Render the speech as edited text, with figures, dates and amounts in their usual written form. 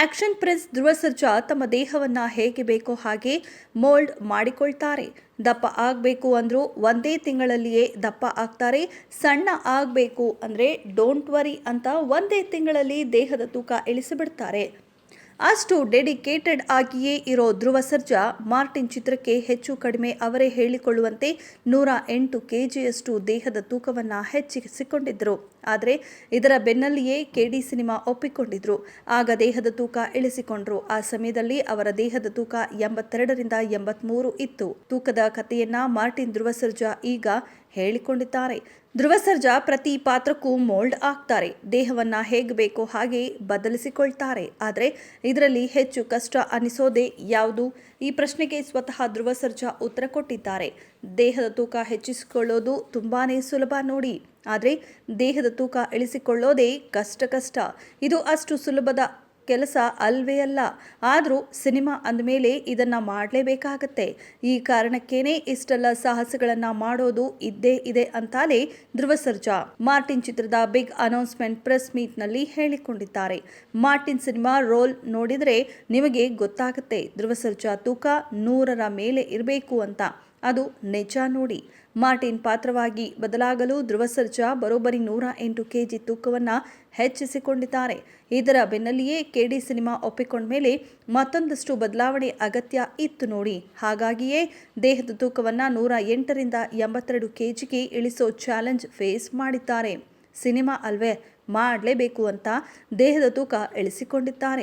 Action prince Dhruva Sarja ತಮ್ಮ ದೇಹವನ್ನ ಹೇಗೆ ಬೇಕೋ ಹಾಗೆ ಮೋಲ್ಡ್ ಮಾಡಿಕೊಳ್ತಾರೆ. ದಪ್ಪ ಆಗಬೇಕು ಅಂದ್ರೂ ಒಂದೇ ತಿಂಗಳಲ್ಲಿಯೇ ದಪ್ಪ ಆಗ್ತಾರೆ. ಸಣ್ಣ ಆಗಬೇಕು ಅಂದರೆ ಡೋಂಟ್ ವರಿ ಅಂತ ಒಂದೇ ತಿಂಗಳಲ್ಲಿ ದೇಹದ ತೂಕ ಇಳಿಸಿಬಿಡ್ತಾರೆ. ಅಷ್ಟು ಡೆಡಿಕೇಟೆಡ್ ಆಗಿಯೇ ಇರೋ ಧ್ರುವ ಸರ್ಜಾ ಮಾರ್ಟಿನ್ ಚಿತ್ರಕ್ಕೆ ಹೆಚ್ಚು ಕಡಿಮೆ ಅವರೇ ಹೇಳಿಕೊಳ್ಳುವಂತೆ 108 ಕೆಜಿಯಷ್ಟು ದೇಹದ ತೂಕವನ್ನು ಹೆಚ್ಚಿಸಿಕೊಂಡಿದ್ದರು. ಆದರೆ ಇದರ ಬೆನ್ನಲ್ಲಿಯೇ ಕೆಡಿ ಸಿನಿಮಾ ಒಪ್ಪಿಕೊಂಡಿದ್ರು. ಆಗ ದೇಹದ ತೂಕ ಇಳಿಸಿಕೊಂಡ್ರು. ಆ ಸಮಯದಲ್ಲಿ ಅವರ ದೇಹದ ತೂಕ 82ರಿಂದ 83 ಇತ್ತು. ತೂಕದ ಕಥೆಯನ್ನ ಮಾರ್ಟಿನ್ ಧ್ರುವ ಸರ್ಜಾ ಈಗ ಹೇಳಿಕೊಂಡಿದ್ದಾರೆ. ಧ್ರುವ ಸರ್ಜಾ ಪ್ರತಿ ಪಾತ್ರಕ್ಕೂ ಮೋಲ್ಡ್ ಆಗ್ತಾರೆ. ದೇಹವನ್ನ ಹೇಗೆ ಬೇಕೋ ಹಾಗೆ ಬದಲಿಸಿಕೊಳ್ತಾರೆ. ಆದರೆ ಇದರಲ್ಲಿ ಹೆಚ್ಚು ಕಷ್ಟ ಅನಿಸೋದೇ ಯಾವುದು? ಈ ಪ್ರಶ್ನೆಗೆ ಸ್ವತಃ ಧ್ರುವ ಸರ್ಜಾ ಉತ್ತರ ಕೊಟ್ಟಿದ್ದಾರೆ. ದೇಹದ ತೂಕ ಹೆಚ್ಚಿಸಿಕೊಳ್ಳೋದು ತುಂಬಾನೇ ಸುಲಭ ನೋಡಿ, ಆದರೆ ದೇಹದ ತೂಕ ಇಳಿಸಿಕೊಳ್ಳೋದೇ ಕಷ್ಟ. ಇದು ಅಷ್ಟು ಸುಲಭದ ಕೆಲಸ ಅಲ್ವೇ ಅಲ್ಲ. ಆದರೂ ಸಿನಿಮಾ ಅಂದಮೇಲೆ ಇದನ್ನು ಮಾಡಲೇಬೇಕಾಗತ್ತೆ. ಈ ಕಾರಣಕ್ಕೇನೆ ಇಷ್ಟೆಲ್ಲ ಸಾಹಸಗಳನ್ನು ಮಾಡೋದು ಇದ್ದೇ ಇದೆ ಅಂತಾನೆ ಧ್ರುವ ಸರ್ಜಾ ಮಾರ್ಟಿನ್ ಚಿತ್ರದ ಬಿಗ್ ಅನೌನ್ಸ್ಮೆಂಟ್ ಪ್ರೆಸ್ ಮೀಟ್ನಲ್ಲಿ ಹೇಳಿಕೊಂಡಿದ್ದಾರೆ. ಮಾರ್ಟಿನ್ ಸಿನಿಮಾ ರೋಲ್ ನೋಡಿದರೆ ನಿಮಗೆ ಗೊತ್ತಾಗುತ್ತೆ ಧ್ರುವ ಸರ್ಜಾ ತೂಕ 100ರ ಮೇಲೆ ಇರಬೇಕು ಅಂತ. ಅದು ನಿಜ ನೋಡಿ. ಮಾರ್ಟಿನ್ ಪಾತ್ರವಾಗಿ ಬದಲಾಗಲು ಧ್ರುವ ಸರ್ಜಾ ಬರೋಬ್ಬರಿ 108 ಕೆಜಿ ತೂಕವನ್ನು ಹೆಚ್ಚಿಸಿಕೊಂಡಿದ್ದಾರೆ. ಇದರ ಬೆನ್ನಲ್ಲಿಯೇ ಕೆಡಿ ಸಿನಿಮಾ ಒಪ್ಪಿಕೊಂಡ ಮೇಲೆ ಮತ್ತೊಂದಷ್ಟು ಬದಲಾವಣೆ ಅಗತ್ಯ ಇತ್ತು ನೋಡಿ. ಹಾಗಾಗಿಯೇ ದೇಹದ ತೂಕವನ್ನು 108ರಿಂದ 82 ಕೆಜಿಗೆ ಇಳಿಸೋ ಚಾಲೆಂಜ್ ಫೇಸ್ ಮಾಡಿದ್ದಾರೆ. ಸಿನಿಮಾ ಅಲ್ವೇ, ಮಾಡಲೇಬೇಕು ಅಂತ ದೇಹದ ತೂಕ ಇಳಿಸಿಕೊಂಡಿದ್ದಾರೆ.